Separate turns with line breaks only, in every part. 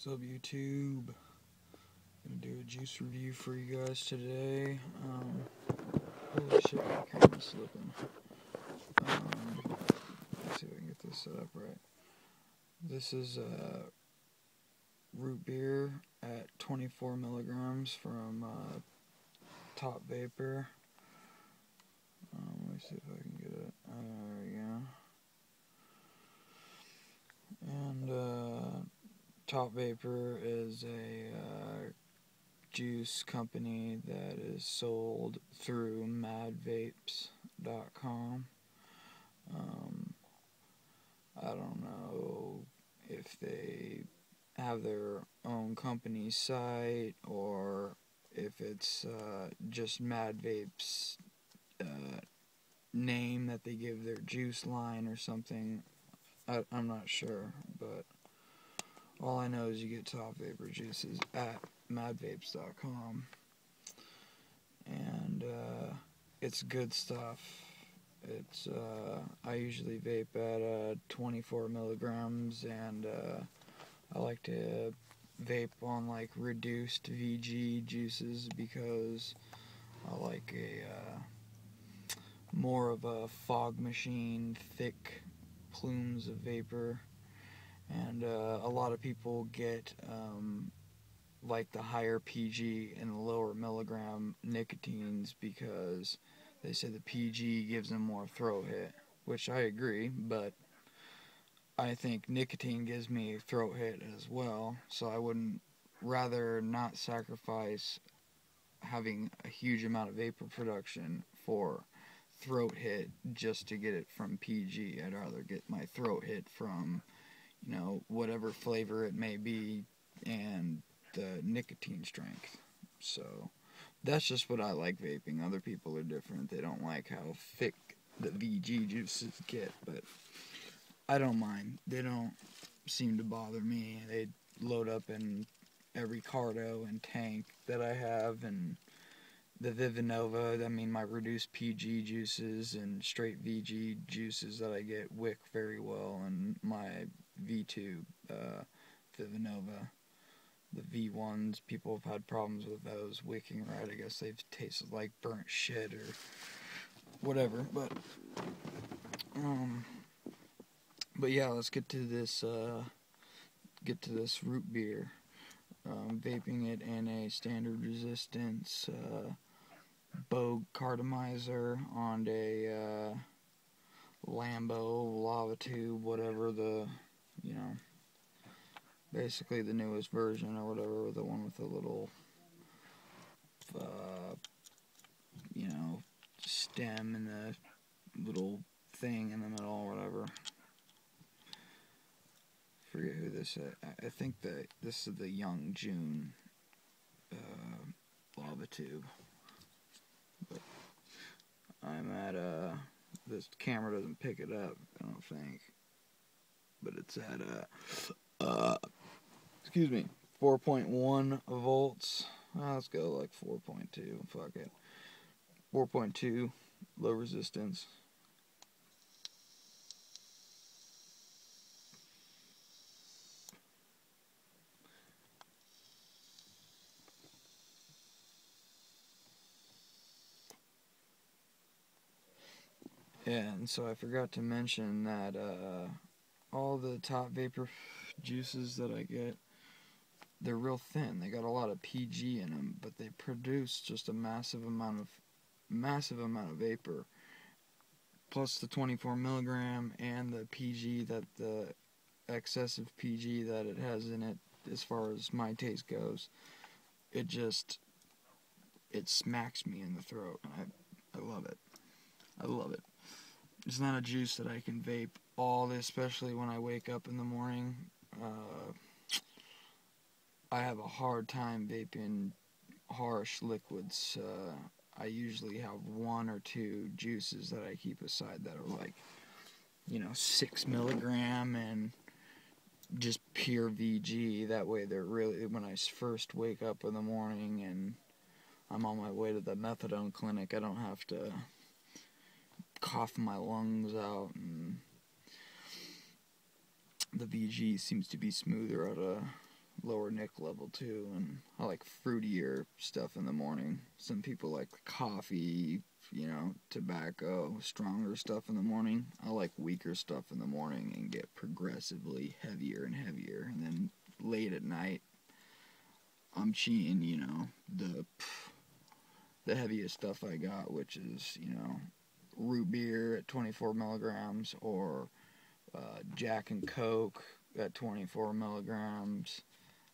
What's up, YouTube? Gonna do a juice review for you guys today. Holy shit, my camera's slipping. Let's see if I can get this set up right. This is root beer at 24 milligrams from Top Vapor. Let me see if I can get it. There we go. And Top Vapor is a juice company that is sold through madvapes.com. I don't know if they have their own company site or if it's just Madvape's name that they give their juice line or something. I'm not sure, but all I know is you get Top Vapor juices at madvapes.com, and it's good stuff. It's I usually vape at 24 milligrams, and I like to vape on like reduced VG juices because I like a more of a fog machine, thick plumes of vapor. And a lot of people get like the higher PG and the lower milligram nicotines because they say the PG gives them more throat hit, which I agree, but I think nicotine gives me a throat hit as well, so I wouldn't rather not sacrifice having a huge amount of vapor production for throat hit just to get it from PG. I'd rather get my throat hit from, you know, whatever flavor it may be and the nicotine strength. So that's just what I like vaping. Other people are different. They don't like how thick the VG juices get, but I don't mind. They don't seem to bother me. They load up in every cardo and tank that I have, and the Vivinova, I mean my reduced PG juices and straight VG juices that I get wick very well, and my V2 Vivinova. The V1s, people have had problems with those wicking right. I guess they've tasted like burnt shit or whatever. But yeah, let's get to this root beer. Vaping it in a standard resistance Bogue cartomizer on a Lambo lava tube, whatever the, you know, basically the newest version or whatever, the one with the little, you know, stem and the little thing in the middle or whatever. Forget who this is. I think that this is the Young June lava tube. But I'm at, this camera doesn't pick it up, I don't think. But it's at, excuse me, 4.1 volts. Let's go like 4.2. Fuck it. 4.2, low resistance. Yeah, and so I forgot to mention that all the Top Vapor juices that I get, they're real thin. They got a lot of PG in them, but they produce just a massive amount of vapor. Plus the 24 milligram and the PG, that the excessive PG that it has in it, as far as my taste goes, it smacks me in the throat. I love it. I love it. It's not a juice that I can vape all day, especially when I wake up in the morning. I have a hard time vaping harsh liquids. I usually have one or two juices that I keep aside that are like, you know, 6 milligram and just pure VG. That way they're really, when I first wake up in the morning and I'm on my way to the methadone clinic, I don't have to cough my lungs out, and the VG seems to be smoother out of lower nick level too, and I like fruitier stuff in the morning. Some people like coffee, tobacco, stronger stuff in the morning. I like weaker stuff in the morning and get progressively heavier and heavier, and then late at night I'm cheating, the heaviest stuff I got, which is, root beer at 24 milligrams, or Jack and Coke at 24 milligrams.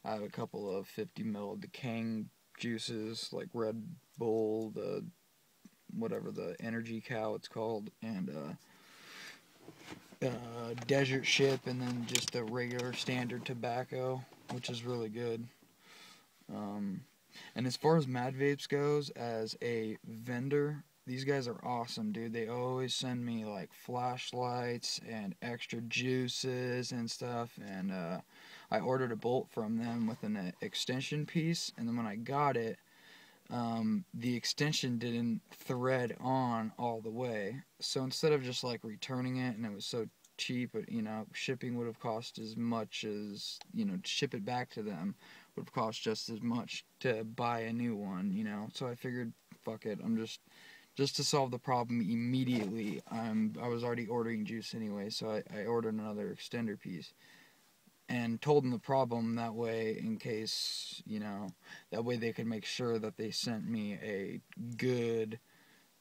I have a couple of 50 ml decaying juices like Red Bull, whatever the Energy Cow it's called, and Desert Ship, and then just the regular standard tobacco, which is really good. And as far as Mad Vapes goes, as a vendor, these guys are awesome, dude. They always send me like flashlights and extra juices and stuff, and I ordered a bolt from them with an extension piece, and then when I got it, the extension didn't thread on all the way. So instead of just like returning it, and it was so cheap, shipping would have cost as much as, ship it back to them would have cost just as much to buy a new one, So I figured, fuck it, I'm just to solve the problem immediately. I was already ordering juice anyway, so I ordered another extender piece and told them the problem, that way, in case, that way they could make sure that they sent me a good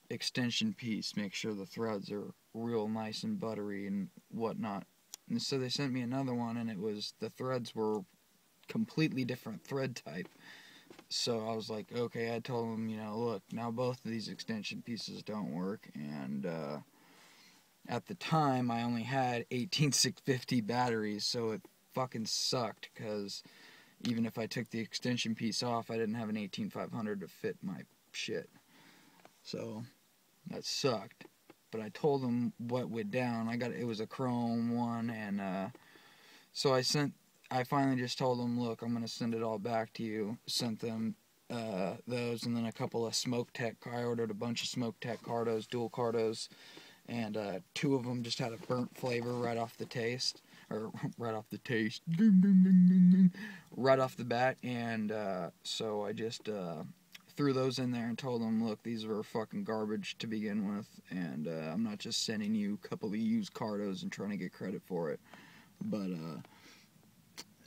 extension piece, make sure the threads are real nice and buttery and whatnot. And so they sent me another one, and the threads were completely different thread type. So I was like, okay, I told them, look, now both of these extension pieces don't work, and at the time I only had 18650 batteries, so it fucking sucked, because even if I took the extension piece off, I didn't have an 18500 to fit my shit. So that sucked. But I told them what went down. It was a chrome one, and so I finally just told them, look, I'm gonna send it all back to you. Sent them those, and then a couple of Smoke Tech. I ordered a bunch of Smoke Tech Cardos, dual Cardos, and 2 of them just had a burnt flavor right off the taste. Or right off the taste, right off the bat, and so I just threw those in there and told them, look, these were fucking garbage to begin with, and I'm not just sending you a couple of used Cardos and trying to get credit for it, but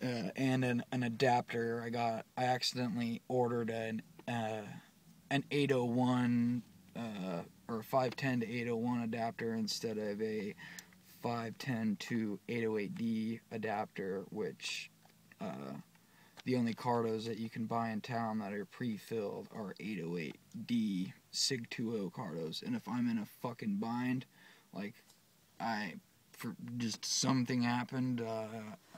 and an adapter. I accidentally ordered an 801 or 510 to 801 adapter instead of a 510 to 808D adapter, which the only Cardos that you can buy in town that are pre-filled are 808D Sig 2.0 Cardos. And if I'm in a fucking bind, like just something happened,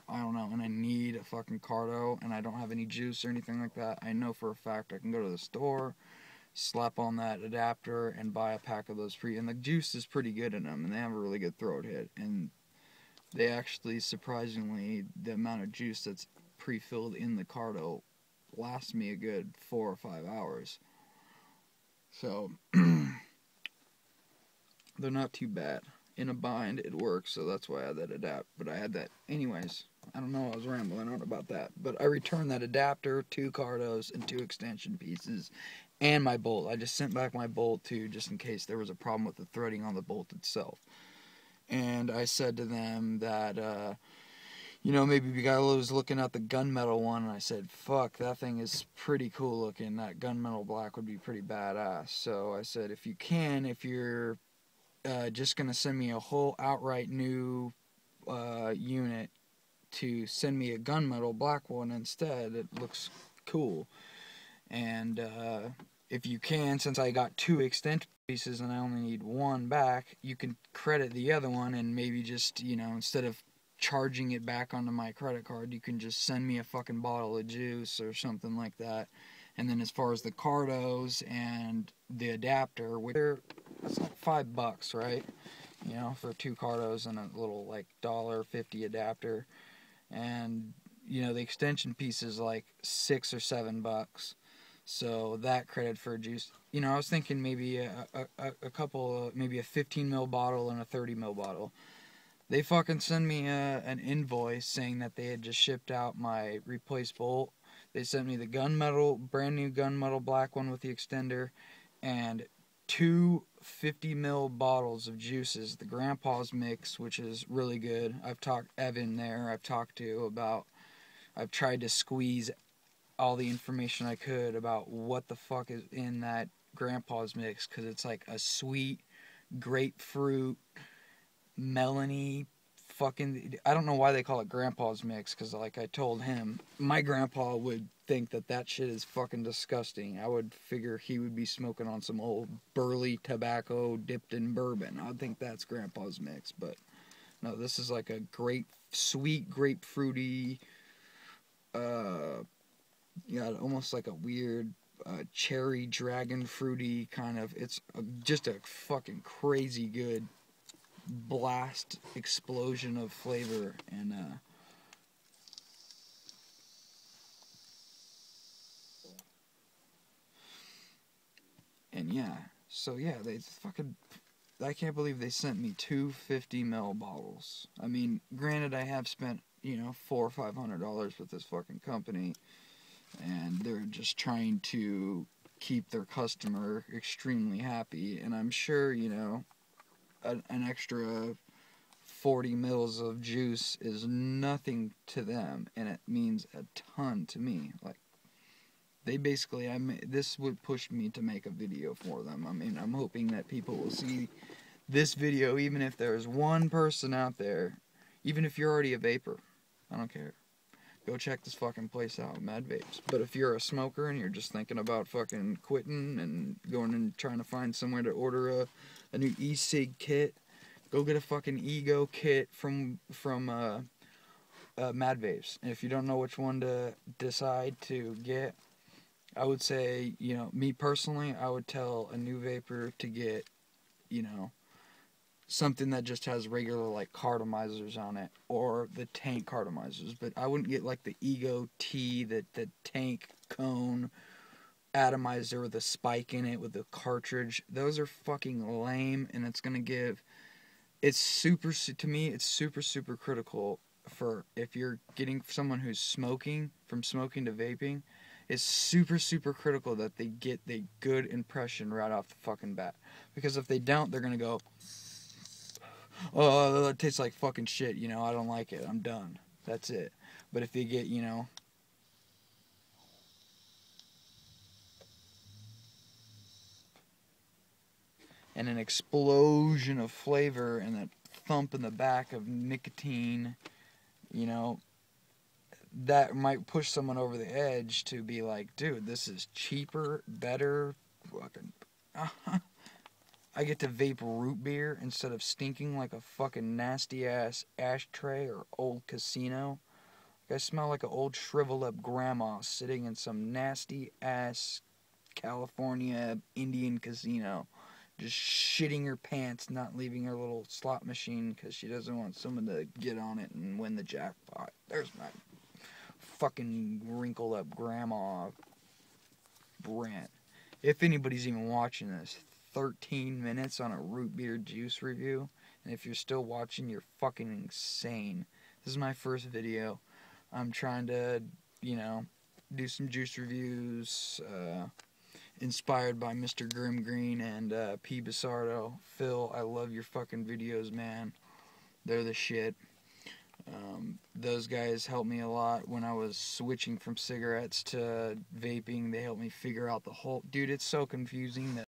I don't know, and I need a fucking Cardo and I don't have any juice or anything like that, I know for a fact I can go to the store, slap on that adapter, and buy a pack of those free. And the juice is pretty good in them, and they have a really good throat hit. And they actually, surprisingly, the amount of juice that's pre-filled in the Cardo lasts me a good 4 or 5 hours. So they're not too bad. In a bind, it works, so that's why I had that adapt. But I had that anyways. I don't know, I was rambling on about that. But I returned that adapter, 2 Cardos, and 2 extension pieces, and my bolt. I just sent back my bolt too, just in case there was a problem with the threading on the bolt itself. And I said to them that, maybe the guy was looking at the gunmetal one, and I said, fuck, that thing is pretty cool looking. That gunmetal black would be pretty badass. So I said, if you're just going to send me a whole outright new unit, to send me a gunmetal black one instead. It looks cool. And if you can, since I got 2 extension pieces and I only need 1 back, you can credit the other one, and maybe just, instead of charging it back onto my credit card, you can just send me a fucking bottle of juice or something like that. And then as far as the Cardos and the adapter, it's like $5, right? For 2 Cardos and a little like $1.50 adapter. And the extension piece is like $6 or $7. So that credit for juice. I was thinking maybe a couple, maybe a 15 ml bottle and a 30 ml bottle. They fucking send me an invoice saying that they had just shipped out my replaced bolt. They sent me the gunmetal, brand new gunmetal black one with the extender, and two 50 ml bottles of juices. The Grandpa's Mix, which is really good. I've talked Evan there. I've talked to about. I've tried to squeeze all the information I could about what the fuck is in that Grandpa's Mix, because it's like a sweet grapefruit melony fucking, I don't know why they call it Grandpa's Mix, because like I told him, my grandpa would think that that shit is fucking disgusting. I would figure he would be smoking on some old burley tobacco dipped in bourbon. I would think that's Grandpa's Mix, but no, this is like a sweet grapefruity, yeah, almost like a weird cherry dragon fruity kind of, just a fucking crazy good blast explosion of flavor. And yeah, so yeah, they fucking, I can't believe they sent me two 50 ml bottles. I mean, granted, I have spent, $400 or $500 with this fucking company, and they're just trying to keep their customer extremely happy, and I'm sure, an extra 40 mils of juice is nothing to them, and it means a ton to me. Like, they basically, this would push me to make a video for them. I mean, I'm hoping that people will see this video, even if there's one person out there, even if you're already a vapor, I don't care. Go check this fucking place out, Mad Vapes. But if you're a smoker and you're just thinking about fucking quitting and going and trying to find somewhere to order a new e-cig kit, go get a fucking Ego kit from Mad Vapes. And if you don't know which one to decide to get, I would say, me personally, I would tell a new vapor to get, something that just has regular, like, cartomizers on it, or the tank cartomizers. But I wouldn't get, like, the Ego T, the tank cone atomizer with a spike in it with a cartridge. Those are fucking lame, and it's gonna give... to me, it's super, super critical for if you're getting someone who's smoking, from smoking to vaping, it's super, super critical that they get the good impression right off the fucking bat. Because if they don't, they're gonna go, oh, it tastes like fucking shit, I don't like it, I'm done. That's it. But if they get, and an explosion of flavor and that thump in the back of nicotine, that might push someone over the edge to be like, dude, this is cheaper, better, fucking... I get to vape root beer instead of stinking like a fucking nasty-ass ashtray or old casino. I smell like an old shriveled up grandma sitting in some nasty-ass California Indian casino, just shitting her pants, not leaving her little slot machine because she doesn't want someone to get on it and win the jackpot. There's my fucking wrinkled up grandma rant. If anybody's even watching this, 13 minutes on a root beer juice review, and if you're still watching, you're fucking insane. This is my first video. I'm trying to, do some juice reviews, inspired by Mr. Grim Green and P. Basardo. Phil, I love your fucking videos, man. They're the shit. Those guys helped me a lot when I was switching from cigarettes to vaping. They helped me figure out the whole... Dude, it's so confusing that